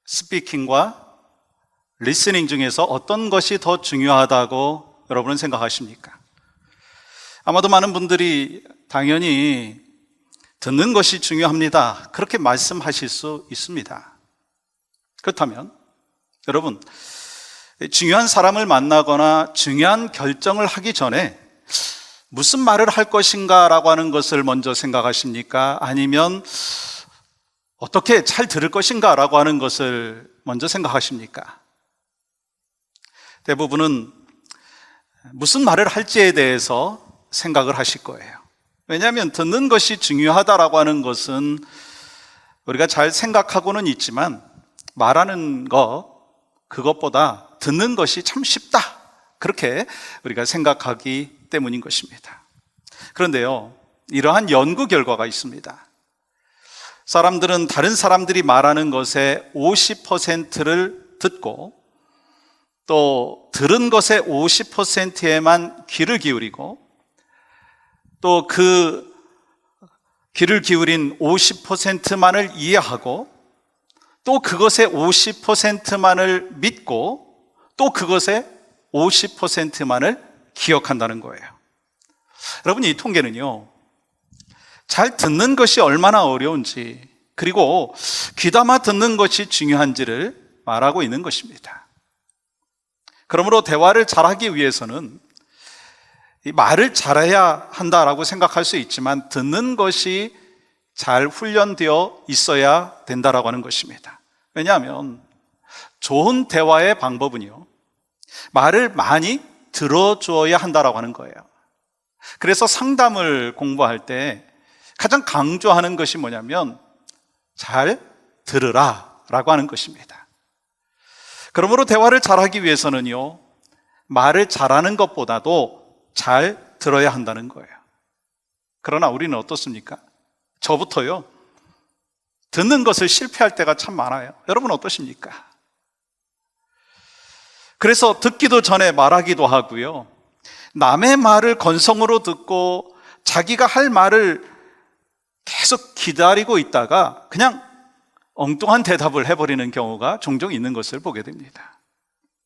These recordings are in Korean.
스피킹과 리스닝 중에서 어떤 것이 더 중요하다고 여러분은 생각하십니까? 아마도 많은 분들이 당연히 듣는 것이 중요합니다, 그렇게 말씀하실 수 있습니다. 그렇다면 여러분, 중요한 사람을 만나거나 중요한 결정을 하기 전에 무슨 말을 할 것인가 라고 하는 것을 먼저 생각하십니까? 아니면 어떻게 잘 들을 것인가 라고 하는 것을 먼저 생각하십니까? 대부분은 무슨 말을 할지에 대해서 생각을 하실 거예요. 왜냐하면 듣는 것이 중요하다라고 하는 것은 우리가 잘 생각하고는 있지만 말하는 것, 그것보다 듣는 것이 참 쉽다, 그렇게 우리가 생각하기 때문인 것입니다. 그런데요, 이러한 연구 결과가 있습니다. 사람들은 다른 사람들이 말하는 것의 50%를 듣고 또 들은 것의 50%에만 귀를 기울이고 또 그 귀를 기울인 50%만을 이해하고 또 그것의 50%만을 믿고 또 그것의 50%만을 기억한다는 거예요. 여러분, 이 통계는요, 잘 듣는 것이 얼마나 어려운지, 그리고 귀담아 듣는 것이 중요한지를 말하고 있는 것입니다. 그러므로 대화를 잘하기 위해서는 이 말을 잘해야 한다라고 생각할 수 있지만 듣는 것이 잘 훈련되어 있어야 된다라고 하는 것입니다. 왜냐하면 좋은 대화의 방법은요, 말을 많이 들어주어야 한다라고 하는 거예요. 그래서 상담을 공부할 때 가장 강조하는 것이 뭐냐면 잘 들으라 라고 하는 것입니다. 그러므로 대화를 잘하기 위해서는요, 말을 잘하는 것보다도 잘 들어야 한다는 거예요. 그러나 우리는 어떻습니까? 저부터요, 듣는 것을 실패할 때가 참 많아요. 여러분 어떠십니까? 그래서 듣기도 전에 말하기도 하고요, 남의 말을 건성으로 듣고 자기가 할 말을 계속 기다리고 있다가 그냥 엉뚱한 대답을 해버리는 경우가 종종 있는 것을 보게 됩니다.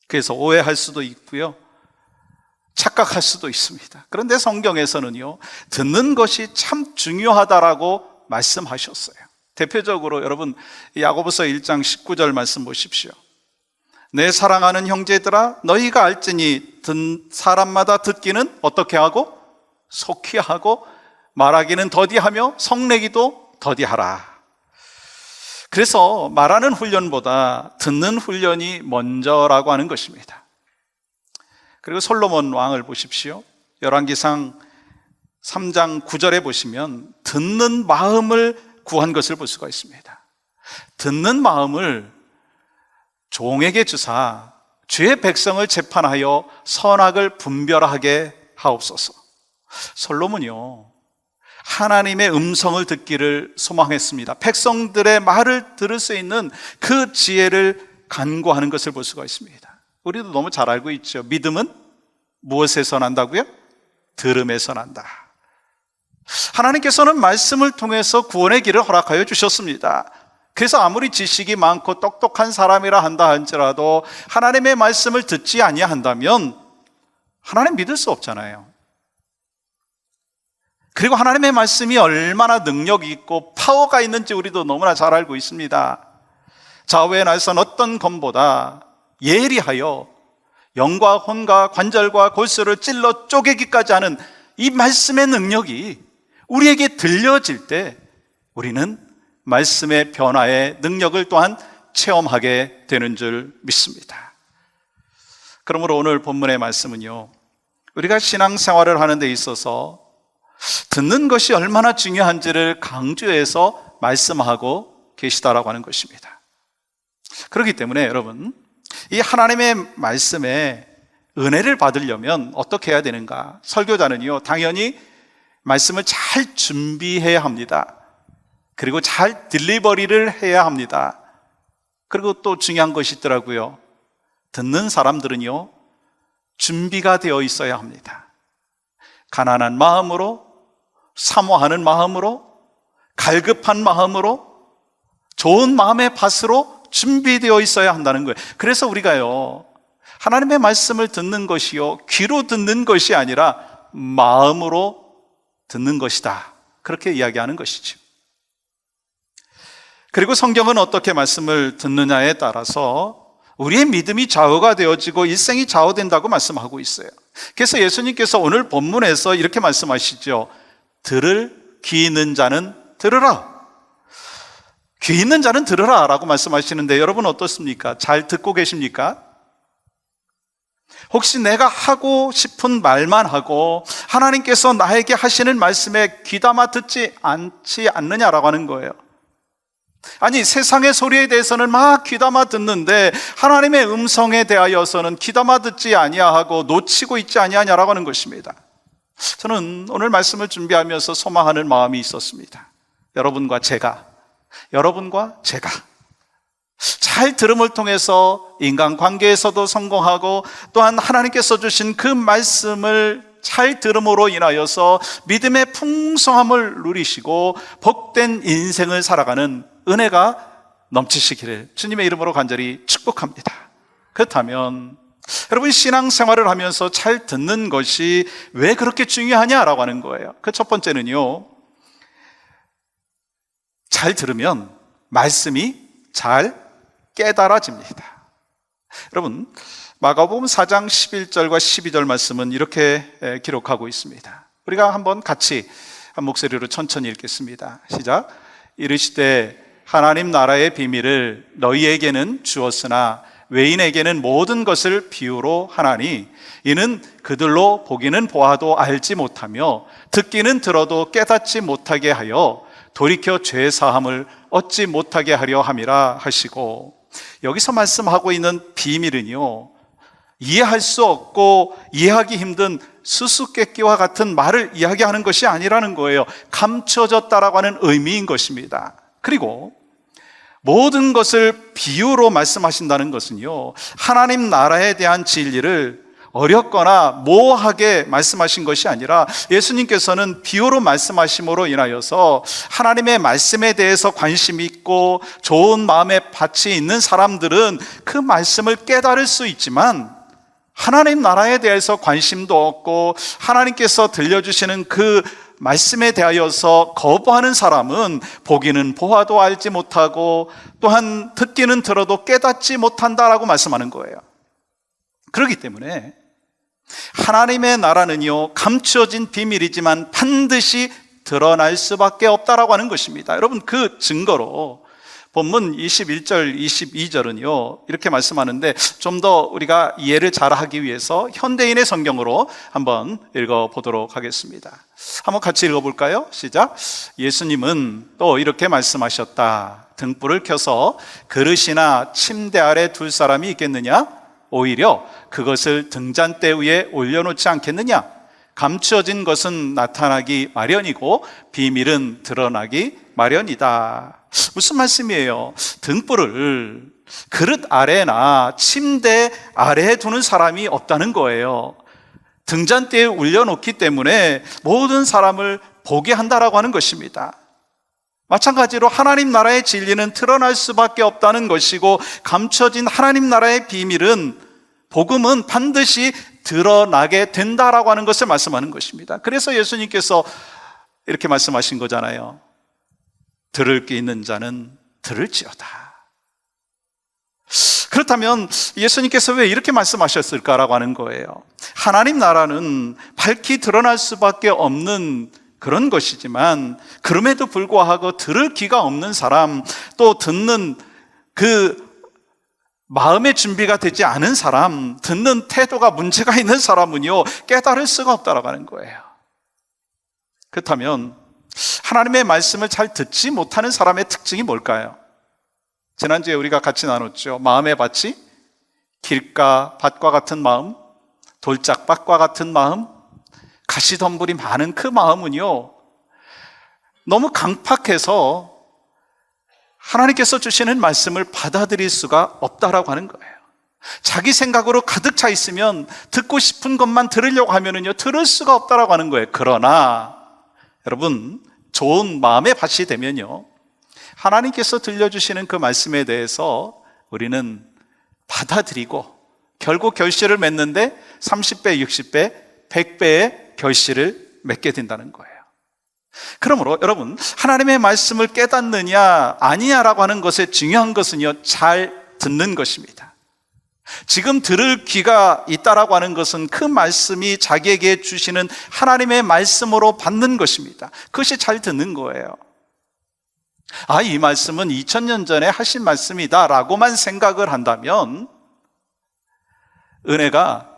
그래서 오해할 수도 있고요, 착각할 수도 있습니다. 그런데 성경에서는요, 듣는 것이 참 중요하다라고 말씀하셨어요. 대표적으로 여러분, 야고보서 1장 19절 말씀 보십시오. 내 사랑하는 형제들아, 너희가 알지니 사람마다 듣기는 어떻게 하고 속히 하고 말하기는 더디하며 성내기도 더디하라. 그래서 말하는 훈련보다 듣는 훈련이 먼저라고 하는 것입니다. 그리고 솔로몬 왕을 보십시오. 열왕기상 3장 9절에 보시면 듣는 마음을 구한 것을 볼 수가 있습니다. 듣는 마음을 종에게 주사 주의 백성을 재판하여 선악을 분별하게 하옵소서. 솔로몬이요, 하나님의 음성을 듣기를 소망했습니다. 백성들의 말을 들을 수 있는 그 지혜를 간구하는 것을 볼 수가 있습니다. 우리도 너무 잘 알고 있죠. 믿음은 무엇에서 난다고요? 들음에서 난다. 하나님께서는 말씀을 통해서 구원의 길을 허락하여 주셨습니다. 그래서 아무리 지식이 많고 똑똑한 사람이라 한다 할지라도 하나님의 말씀을 듣지 아니한다면 하나님 믿을 수 없잖아요. 그리고 하나님의 말씀이 얼마나 능력이 있고 파워가 있는지 우리도 너무나 잘 알고 있습니다. 좌우의 날선 어떤 검보다 예리하여 영과 혼과 관절과 골수를 찔러 쪼개기까지 하는 이 말씀의 능력이 우리에게 들려질 때 우리는 말씀의 변화의 능력을 또한 체험하게 되는 줄 믿습니다. 그러므로 오늘 본문의 말씀은요, 우리가 신앙생활을 하는 데 있어서 듣는 것이 얼마나 중요한지를 강조해서 말씀하고 계시다라고 하는 것입니다. 그렇기 때문에 여러분, 이 하나님의 말씀에 은혜를 받으려면 어떻게 해야 되는가? 설교자는요, 당연히 말씀을 잘 준비해야 합니다. 그리고 잘 딜리버리를 해야 합니다. 그리고 또 중요한 것이 있더라고요. 듣는 사람들은요, 준비가 되어 있어야 합니다. 가난한 마음으로 사모하는 마음으로, 갈급한 마음으로, 좋은 마음의 밭으로 준비되어 있어야 한다는 거예요. 그래서 우리가요, 하나님의 말씀을 듣는 것이요, 귀로 듣는 것이 아니라 마음으로 듣는 것이다, 그렇게 이야기하는 것이죠. 그리고 성경은 어떻게 말씀을 듣느냐에 따라서 우리의 믿음이 좌우가 되어지고 일생이 좌우된다고 말씀하고 있어요. 그래서 예수님께서 오늘 본문에서 이렇게 말씀하시죠. 들을 귀 있는 자는 들으라. 귀 있는 자는 들으라 라고 말씀하시는데, 여러분 어떻습니까? 잘 듣고 계십니까? 혹시 내가 하고 싶은 말만 하고 하나님께서 나에게 하시는 말씀에 귀담아 듣지 않지 않느냐라고 하는 거예요. 아니, 세상의 소리에 대해서는 막 귀담아 듣는데 하나님의 음성에 대하여서는 귀담아 듣지 아니하고 놓치고 있지 아니하냐라고 하는 것입니다. 저는 오늘 말씀을 준비하면서 소망하는 마음이 있었습니다. 여러분과 제가 잘 들음을 통해서 인간관계에서도 성공하고, 또한 하나님께서 주신 그 말씀을 잘 들음으로 인하여서 믿음의 풍성함을 누리시고 복된 인생을 살아가는 은혜가 넘치시기를 주님의 이름으로 간절히 축복합니다. 그렇다면 여러분, 신앙생활을 하면서 잘 듣는 것이 왜 그렇게 중요하냐라고 하는 거예요. 그 첫 번째는요, 잘 들으면 말씀이 잘 깨달아집니다. 여러분, 마가복음 4장 11절과 12절 말씀은 이렇게 기록하고 있습니다. 우리가 한번 같이 한 목소리로 천천히 읽겠습니다. 시작. 이르시되 하나님 나라의 비밀을 너희에게는 주었으나 외인에게는 모든 것을 비유로 하나니 이는 그들로 보기는 보아도 알지 못하며 듣기는 들어도 깨닫지 못하게 하여 돌이켜 죄 사함을 얻지 못하게 하려 함이라 하시고, 여기서 말씀하고 있는 비밀은요, 이해할 수 없고 이해하기 힘든 수수께끼와 같은 말을 이야기하는 것이 아니라는 거예요. 감춰졌다라고 하는 의미인 것입니다. 그리고 모든 것을 비유로 말씀하신다는 것은요, 하나님 나라에 대한 진리를 어렵거나 모호하게 말씀하신 것이 아니라 예수님께서는 비유로 말씀하심으로 인하여서 하나님의 말씀에 대해서 관심이 있고 좋은 마음의 밭이 있는 사람들은 그 말씀을 깨달을 수 있지만, 하나님 나라에 대해서 관심도 없고 하나님께서 들려주시는 그 말씀에 대하여서 거부하는 사람은 보기는 보아도 알지 못하고 또한 듣기는 들어도 깨닫지 못한다라고 말씀하는 거예요. 그렇기 때문에 하나님의 나라는요, 감추어진 비밀이지만 반드시 드러날 수밖에 없다라고 하는 것입니다. 여러분, 그 증거로 본문 21절, 22절은요 이렇게 말씀하는데, 좀 더 우리가 이해를 잘하기 위해서 현대인의 성경으로 한번 읽어보도록 하겠습니다. 한번 같이 읽어볼까요? 시작. 예수님은 또 이렇게 말씀하셨다. 등불을 켜서 그릇이나 침대 아래 둘 사람이 있겠느냐? 오히려 그것을 등잔대 위에 올려놓지 않겠느냐? 감추어진 것은 나타나기 마련이고 비밀은 드러나기 마련이다. 무슨 말씀이에요? 등불을 그릇 아래나 침대 아래에 두는 사람이 없다는 거예요. 등잔대에 올려놓기 때문에 모든 사람을 보게 한다라고 하는 것입니다. 마찬가지로 하나님 나라의 진리는 드러날 수밖에 없다는 것이고, 감춰진 하나님 나라의 비밀은, 복음은 반드시 드러나게 된다라고 하는 것을 말씀하는 것입니다. 그래서 예수님께서 이렇게 말씀하신 거잖아요. 들을 게 있는 자는 들을지어다. 그렇다면 예수님께서 왜 이렇게 말씀하셨을까라고 하는 거예요. 하나님 나라는 밝히 드러날 수밖에 없는 그런 것이지만, 그럼에도 불구하고 들을 귀가 없는 사람, 또 듣는 그 마음의 준비가 되지 않은 사람, 듣는 태도가 문제가 있는 사람은요, 깨달을 수가 없다라고 하는 거예요. 그렇다면 하나님의 말씀을 잘 듣지 못하는 사람의 특징이 뭘까요? 지난주에 우리가 같이 나눴죠. 마음의 밭이 길가 밭과 같은 마음, 돌짝밭과 같은 마음, 가시덤불이 많은 그 마음은요, 너무 강팍해서 하나님께서 주시는 말씀을 받아들일 수가 없다라고 하는 거예요. 자기 생각으로 가득 차 있으면 듣고 싶은 것만 들으려고 하면은요, 들을 수가 없다라고 하는 거예요. 그러나 여러분, 좋은 마음의 밭이 되면요, 하나님께서 들려주시는 그 말씀에 대해서 우리는 받아들이고 결국 결실을 맺는데 30배, 60배, 100배의 결실을 맺게 된다는 거예요. 그러므로 여러분, 하나님의 말씀을 깨닫느냐 아니냐라고 하는 것에 중요한 것은요, 잘 듣는 것입니다. 지금 들을 귀가 있다라고 하는 것은 그 말씀이 자기에게 주시는 하나님의 말씀으로 받는 것입니다. 그것이 잘 듣는 거예요. 이 말씀은 2000년 전에 하신 말씀이다 라고만 생각을 한다면 은혜가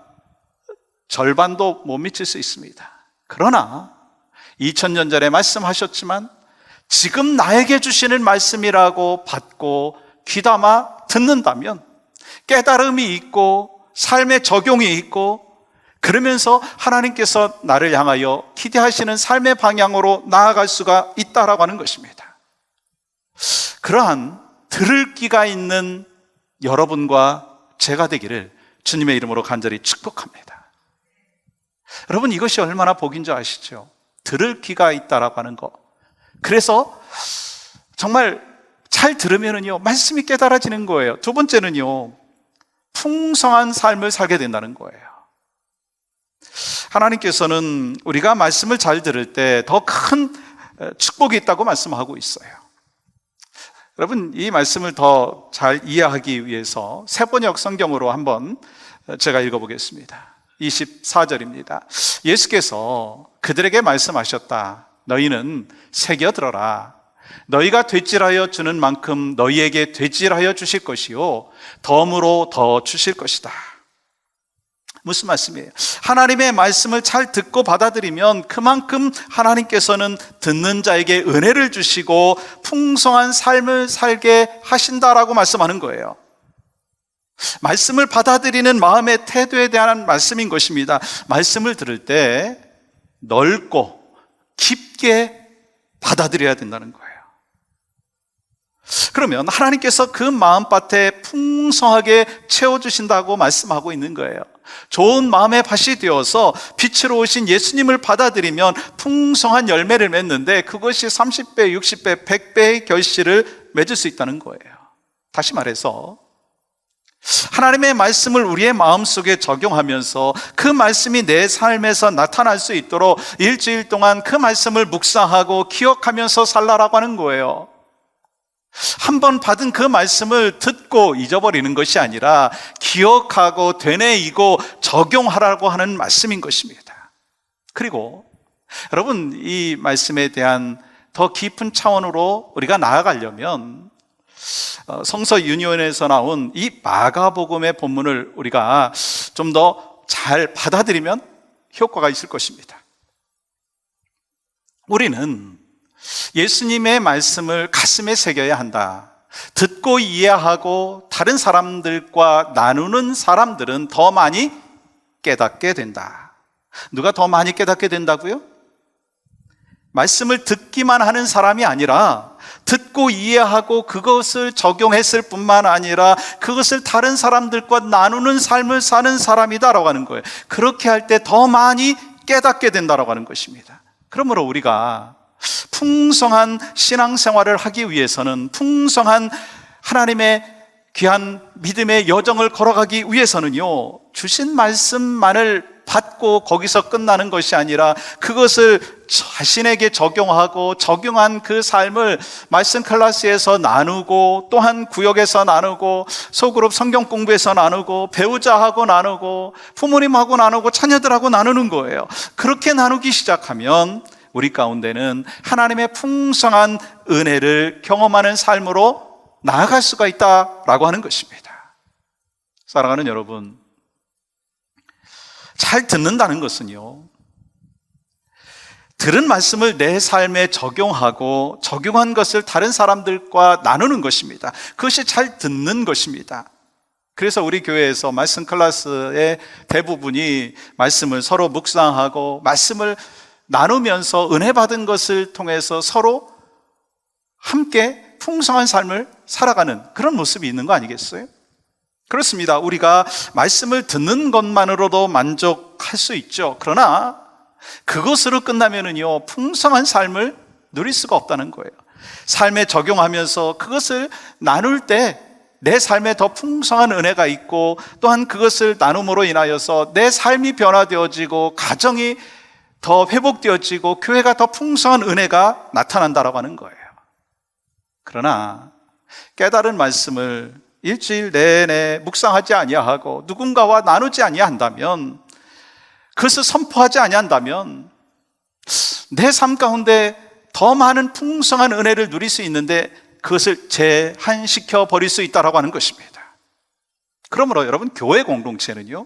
절반도 못 미칠 수 있습니다. 그러나 2000년 전에 말씀하셨지만 지금 나에게 주시는 말씀이라고 받고 귀담아 듣는다면 깨달음이 있고 삶의 적용이 있고, 그러면서 하나님께서 나를 향하여 기대하시는 삶의 방향으로 나아갈 수가 있다라고 하는 것입니다. 그러한 들을 귀가 있는 여러분과 제가 되기를 주님의 이름으로 간절히 축복합니다. 여러분, 이것이 얼마나 복인 줄 아시죠? 들을 귀가 있다라고 하는 거. 그래서 정말 잘 들으면은요, 말씀이 깨달아지는 거예요. 두 번째는요, 풍성한 삶을 살게 된다는 거예요. 하나님께서는 우리가 말씀을 잘 들을 때 더 큰 축복이 있다고 말씀하고 있어요. 여러분, 이 말씀을 더 잘 이해하기 위해서 세번역 성경으로 한번 제가 읽어보겠습니다. 24절입니다. 예수께서 그들에게 말씀하셨다. 너희는 새겨들어라. 너희가 되질하여 주는 만큼 너희에게 되질하여 주실 것이요 덤으로 더 주실 것이다. 무슨 말씀이에요? 하나님의 말씀을 잘 듣고 받아들이면 그만큼 하나님께서는 듣는 자에게 은혜를 주시고 풍성한 삶을 살게 하신다라고 말씀하는 거예요. 말씀을 받아들이는 마음의 태도에 대한 말씀인 것입니다. 말씀을 들을 때 넓고 깊게 받아들여야 된다는 거예요. 그러면 하나님께서 그 마음밭에 풍성하게 채워주신다고 말씀하고 있는 거예요. 좋은 마음의 밭이 되어서 빛으로 오신 예수님을 받아들이면 풍성한 열매를 맺는데 그것이 30배, 60배, 100배의 결실을 맺을 수 있다는 거예요. 다시 말해서 하나님의 말씀을 우리의 마음속에 적용하면서 그 말씀이 내 삶에서 나타날 수 있도록 일주일 동안 그 말씀을 묵상하고 기억하면서 살라라고 하는 거예요. 한번 받은 그 말씀을 듣고 잊어버리는 것이 아니라 기억하고 되뇌이고 적용하라고 하는 말씀인 것입니다. 그리고 여러분, 이 말씀에 대한 더 깊은 차원으로 우리가 나아가려면 성서 유니온에서 나온 이 마가복음의 본문을 우리가 좀 더 잘 받아들이면 효과가 있을 것입니다. 우리는 예수님의 말씀을 가슴에 새겨야 한다. 듣고 이해하고 다른 사람들과 나누는 사람들은 더 많이 깨닫게 된다. 누가 더 많이 깨닫게 된다고요? 말씀을 듣기만 하는 사람이 아니라 듣고 이해하고 그것을 적용했을 뿐만 아니라 그것을 다른 사람들과 나누는 삶을 사는 사람이다라고 하는 거예요. 그렇게 할 때 더 많이 깨닫게 된다라고 하는 것입니다. 그러므로 우리가 풍성한 신앙생활을 하기 위해서는, 풍성한 하나님의 귀한 믿음의 여정을 걸어가기 위해서는요, 주신 말씀만을 받고 거기서 끝나는 것이 아니라 그것을 자신에게 적용하고 적용한 그 삶을 말씀 클래스에서 나누고, 또한 구역에서 나누고, 소그룹 성경 공부에서 나누고, 배우자하고 나누고, 부모님하고 나누고, 자녀들하고 나누는 거예요. 그렇게 나누기 시작하면 우리 가운데는 하나님의 풍성한 은혜를 경험하는 삶으로 나아갈 수가 있다라고 하는 것입니다. 사랑하는 여러분, 잘 듣는다는 것은요, 들은 말씀을 내 삶에 적용하고 적용한 것을 다른 사람들과 나누는 것입니다. 그것이 잘 듣는 것입니다. 그래서 우리 교회에서 말씀 클래스의 대부분이 말씀을 서로 묵상하고 말씀을 나누면서 은혜 받은 것을 통해서 서로 함께 풍성한 삶을 살아가는 그런 모습이 있는 거 아니겠어요? 그렇습니다. 우리가 말씀을 듣는 것만으로도 만족할 수 있죠. 그러나 그것으로 끝나면은요, 풍성한 삶을 누릴 수가 없다는 거예요. 삶에 적용하면서 그것을 나눌 때 내 삶에 더 풍성한 은혜가 있고, 또한 그것을 나눔으로 인하여서 내 삶이 변화되어지고 가정이 더 회복되어지고 교회가 더 풍성한 은혜가 나타난다라고 하는 거예요. 그러나 깨달은 말씀을 일주일 내내 묵상하지 아니하고 누군가와 나누지 아니한다면, 그것을 선포하지 아니한다면 내 삶 가운데 더 많은 풍성한 은혜를 누릴 수 있는데 그것을 제한시켜 버릴 수 있다라고 하는 것입니다. 그러므로 여러분, 교회 공동체는요,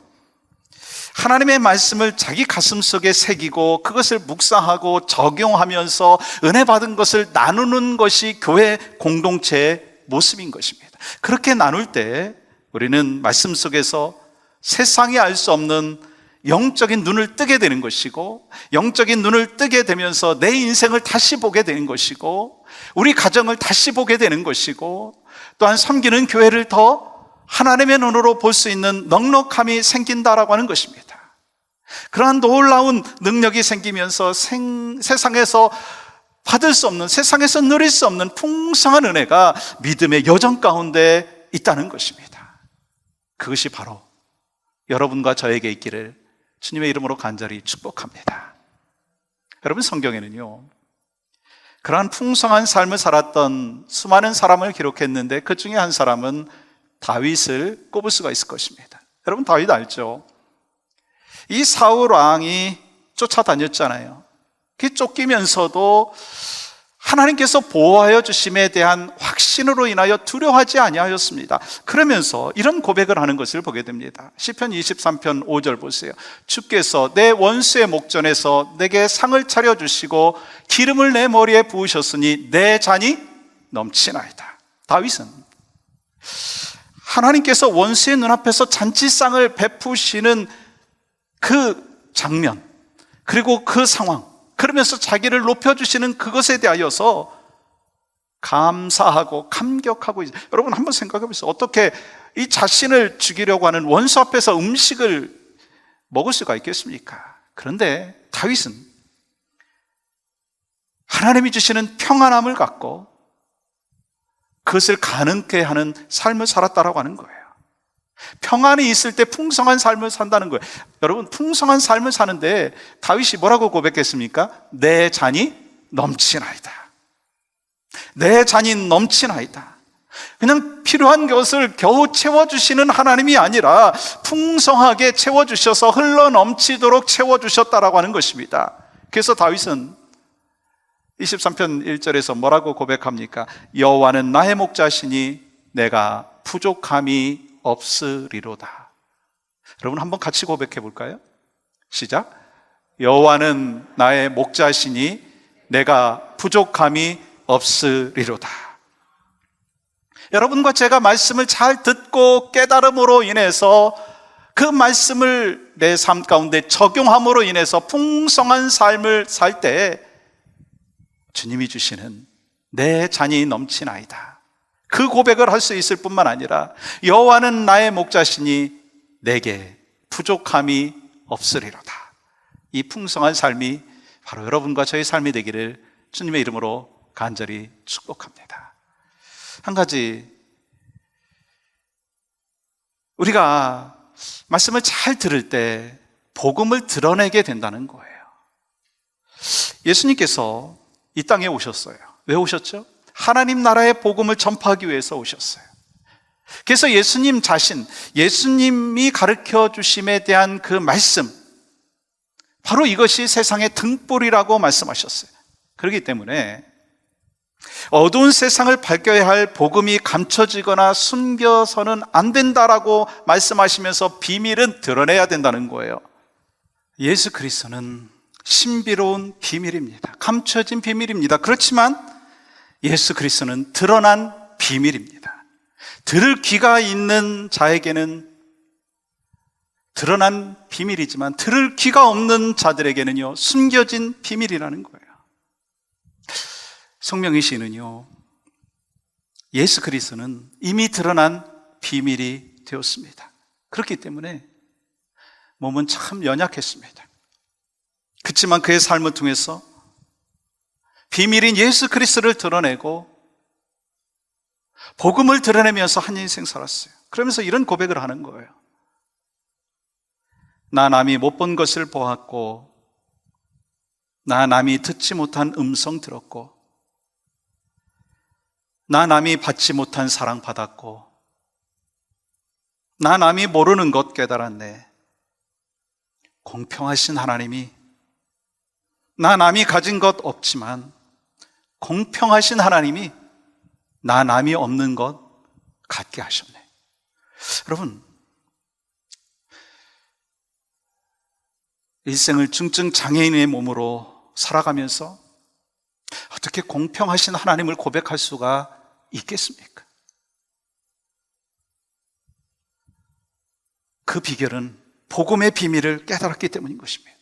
하나님의 말씀을 자기 가슴 속에 새기고 그것을 묵상하고 적용하면서 은혜 받은 것을 나누는 것이 교회 공동체의 모습인 것입니다. 그렇게 나눌 때 우리는 말씀 속에서 세상이 알 수 없는 영적인 눈을 뜨게 되는 것이고, 영적인 눈을 뜨게 되면서 내 인생을 다시 보게 되는 것이고, 우리 가정을 다시 보게 되는 것이고, 또한 섬기는 교회를 더 하나님의 눈으로 볼 수 있는 넉넉함이 생긴다라고 하는 것입니다. 그러한 놀라운 능력이 생기면서 세상에서 받을 수 없는, 세상에서 누릴 수 없는 풍성한 은혜가 믿음의 여정 가운데 있다는 것입니다. 그것이 바로 여러분과 저에게 있기를 주님의 이름으로 간절히 축복합니다. 여러분, 성경에는요, 그러한 풍성한 삶을 살았던 수많은 사람을 기록했는데 그 중에 한 사람은 다윗을 꼽을 수가 있을 것입니다. 여러분, 다윗 알죠? 이 사울 왕이 쫓아다녔잖아요. 그 쫓기면서도 하나님께서 보호하여 주심에 대한 확신으로 인하여 두려워하지 아니하였습니다. 그러면서 이런 고백을 하는 것을 보게 됩니다. 시편 23편 5절 보세요. 주께서 내 원수의 목전에서 내게 상을 차려주시고 기름을 내 머리에 부으셨으니 내 잔이 넘치나이다. 다윗은 하나님께서 원수의 눈앞에서 잔치상을 베푸시는 그 장면, 그리고 그 상황, 그러면서 자기를 높여주시는 그것에 대하여서 감사하고 감격하고, 여러분 한번 생각해 보세요. 어떻게 이 자신을 죽이려고 하는 원수 앞에서 음식을 먹을 수가 있겠습니까? 그런데 다윗은 하나님이 주시는 평안함을 갖고 그것을 가능케 하는 삶을 살았다라고 하는 거예요. 평안이 있을 때 풍성한 삶을 산다는 거예요. 여러분, 풍성한 삶을 사는데 다윗이 뭐라고 고백했습니까? 내 잔이 넘치나이다. 내 잔이 넘치나이다. 그냥 필요한 것을 겨우 채워주시는 하나님이 아니라 풍성하게 채워주셔서 흘러 넘치도록 채워주셨다라고 하는 것입니다. 그래서 다윗은 23편 1절에서 뭐라고 고백합니까? 여호와는 나의 목자시니 내가 부족함이 없으리로다. 여러분 한번 같이 고백해 볼까요? 시작. 여호와는 나의 목자시니 내가 부족함이 없으리로다. 여러분과 제가 말씀을 잘 듣고 깨달음으로 인해서 그 말씀을 내 삶 가운데 적용함으로 인해서 풍성한 삶을 살 때 주님이 주시는 내 잔이 넘치나이다, 그 고백을 할 수 있을 뿐만 아니라 여호와는 나의 목자시니 내게 부족함이 없으리로다. 이 풍성한 삶이 바로 여러분과 저의 삶이 되기를 주님의 이름으로 간절히 축복합니다. 한 가지, 우리가 말씀을 잘 들을 때 복음을 드러내게 된다는 거예요. 예수님께서 이 땅에 오셨어요. 왜 오셨죠? 하나님 나라의 복음을 전파하기 위해서 오셨어요. 그래서 예수님 자신, 예수님이 가르쳐 주심에 대한 그 말씀, 바로 이것이 세상의 등불이라고 말씀하셨어요. 그렇기 때문에 어두운 세상을 밝혀야 할 복음이 감춰지거나 숨겨서는 안 된다라고 말씀하시면서 비밀은 드러내야 된다는 거예요. 예수 그리스도는 신비로운 비밀입니다. 감춰진 비밀입니다. 그렇지만 예수 그리스도는 드러난 비밀입니다. 들을 귀가 있는 자에게는 드러난 비밀이지만 들을 귀가 없는 자들에게는요, 숨겨진 비밀이라는 거예요. 송명희 씨는요, 예수 그리스도는 이미 드러난 비밀이 되었습니다. 그렇기 때문에 몸은 참 연약했습니다. 그렇지만 그의 삶을 통해서 비밀인 예수 그리스도를 드러내고 복음을 드러내면서 한 인생 살았어요. 그러면서 이런 고백을 하는 거예요. 나 남이 못 본 것을 보았고, 나 남이 듣지 못한 음성 들었고, 나 남이 받지 못한 사랑 받았고, 나 남이 모르는 것 깨달았네. 공평하신 하나님이 나 남이 가진 것 없지만 공평하신 하나님이 나 남이 없는 것 갖게 하셨네. 여러분, 일생을 중증 장애인의 몸으로 살아가면서 어떻게 공평하신 하나님을 고백할 수가 있겠습니까? 그 비결은 복음의 비밀을 깨달았기 때문인 것입니다.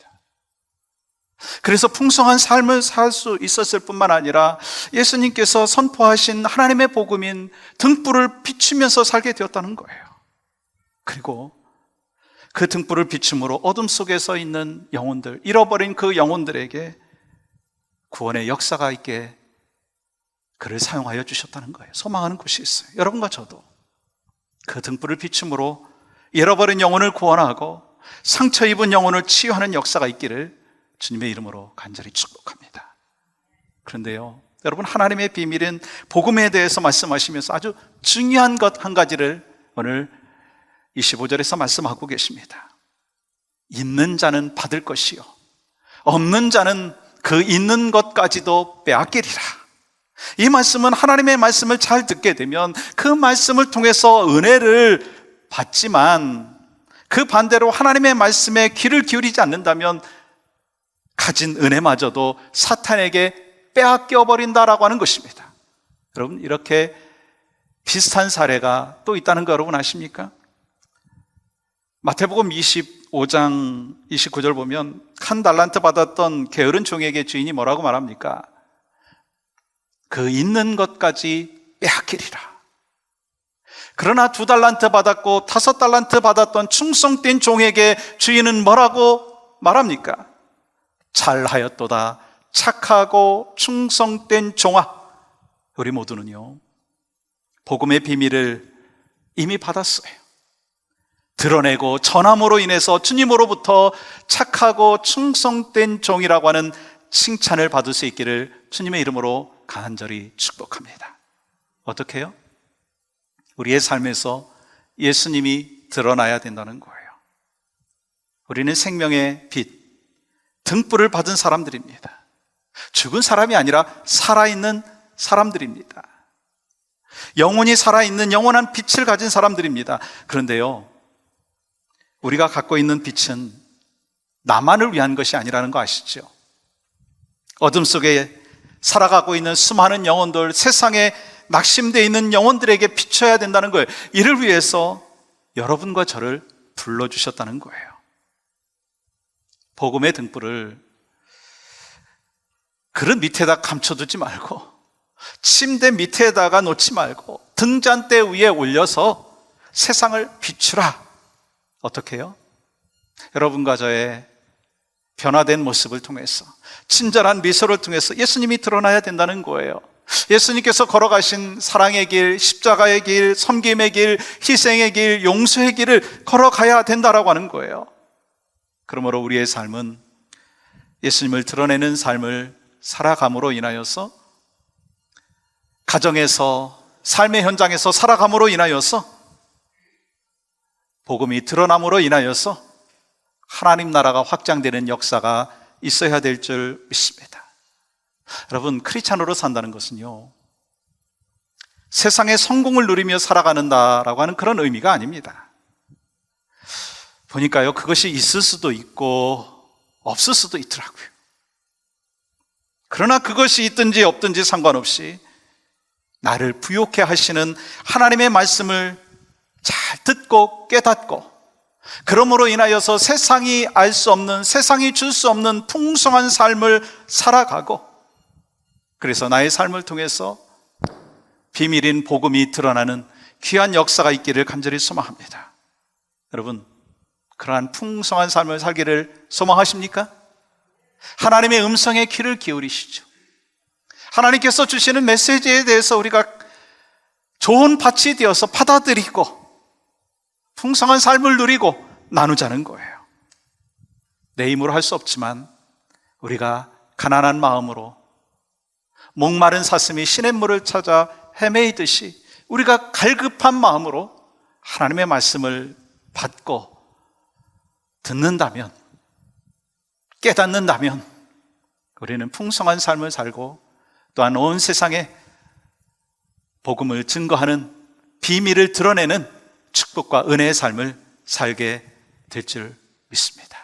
그래서 풍성한 삶을 살 수 있었을 뿐만 아니라 예수님께서 선포하신 하나님의 복음인 등불을 비추면서 살게 되었다는 거예요. 그리고 그 등불을 비춤으로 어둠 속에서 있는 영혼들, 잃어버린 그 영혼들에게 구원의 역사가 있게 그를 사용하여 주셨다는 거예요. 소망하는 곳이 있어요. 여러분과 저도 그 등불을 비춤으로 잃어버린 영혼을 구원하고 상처 입은 영혼을 치유하는 역사가 있기를 주님의 이름으로 간절히 축복합니다. 그런데요, 여러분, 하나님의 비밀은 복음에 대해서 말씀하시면서 아주 중요한 것 한 가지를 오늘 25절에서 말씀하고 계십니다. 있는 자는 받을 것이요, 없는 자는 그 있는 것까지도 빼앗기리라. 이 말씀은 하나님의 말씀을 잘 듣게 되면 그 말씀을 통해서 은혜를 받지만 그 반대로 하나님의 말씀에 귀를 기울이지 않는다면 가진 은혜마저도 사탄에게 빼앗겨 버린다라고 하는 것입니다. 여러분, 이렇게 비슷한 사례가 또 있다는 거 여러분 아십니까? 마태복음 25장 29절 보면 한 달란트 받았던 게으른 종에게 주인이 뭐라고 말합니까? 그 있는 것까지 빼앗기리라. 그러나 2달란트 받았고 5달란트 받았던 충성된 종에게 주인은 뭐라고 말합니까? 잘하였도다, 착하고 충성된 종아. 우리 모두는요, 복음의 비밀을 이미 받았어요. 드러내고 전함으로 인해서 주님으로부터 착하고 충성된 종이라고 하는 칭찬을 받을 수 있기를 주님의 이름으로 간절히 축복합니다. 어떻게 해요? 우리의 삶에서 예수님이 드러나야 된다는 거예요. 우리는 생명의 빛, 등불을 받은 사람들입니다. 죽은 사람이 아니라 살아있는 사람들입니다. 영혼이 살아있는 영원한 빛을 가진 사람들입니다. 그런데요, 우리가 갖고 있는 빛은 나만을 위한 것이 아니라는 거 아시죠? 어둠 속에 살아가고 있는 수많은 영혼들, 세상에 낙심되어 있는 영혼들에게 비춰야 된다는 거예요. 이를 위해서 여러분과 저를 불러주셨다는 거예요. 복음의 등불을 그릇 밑에다 감춰두지 말고, 침대 밑에다가 놓지 말고 등잔대 위에 올려서 세상을 비추라. 어떻게 해요? 여러분과 저의 변화된 모습을 통해서, 친절한 미소를 통해서 예수님이 드러나야 된다는 거예요. 예수님께서 걸어가신 사랑의 길, 십자가의 길, 섬김의 길, 희생의 길, 용서의 길을 걸어가야 된다라고 하는 거예요. 그러므로 우리의 삶은 예수님을 드러내는 삶을 살아감으로 인하여서, 가정에서, 삶의 현장에서 살아감으로 인하여서, 복음이 드러남으로 인하여서 하나님 나라가 확장되는 역사가 있어야 될 줄 믿습니다. 여러분, 크리스찬으로 산다는 것은요, 세상의 성공을 누리며 살아가는다라고 하는 그런 의미가 아닙니다. 보니까요, 그것이 있을 수도 있고 없을 수도 있더라고요. 그러나 그것이 있든지 없든지 상관없이 나를 부욕해 하시는 하나님의 말씀을 잘 듣고 깨닫고, 그러므로 인하여서 세상이 알 수 없는, 세상이 줄 수 없는 풍성한 삶을 살아가고, 그래서 나의 삶을 통해서 비밀인 복음이 드러나는 귀한 역사가 있기를 간절히 소망합니다. 여러분, 그러한 풍성한 삶을 살기를 소망하십니까? 하나님의 음성에 귀를 기울이시죠. 하나님께서 주시는 메시지에 대해서 우리가 좋은 밭이 되어서 받아들이고 풍성한 삶을 누리고 나누자는 거예요. 내 힘으로 할 수 없지만 우리가 가난한 마음으로 목마른 사슴이 시냇물을 찾아 헤매이듯이 우리가 갈급한 마음으로 하나님의 말씀을 받고 듣는다면, 깨닫는다면 우리는 풍성한 삶을 살고 또한 온 세상에 복음을 증거하는 비밀을 드러내는 축복과 은혜의 삶을 살게 될 줄 믿습니다.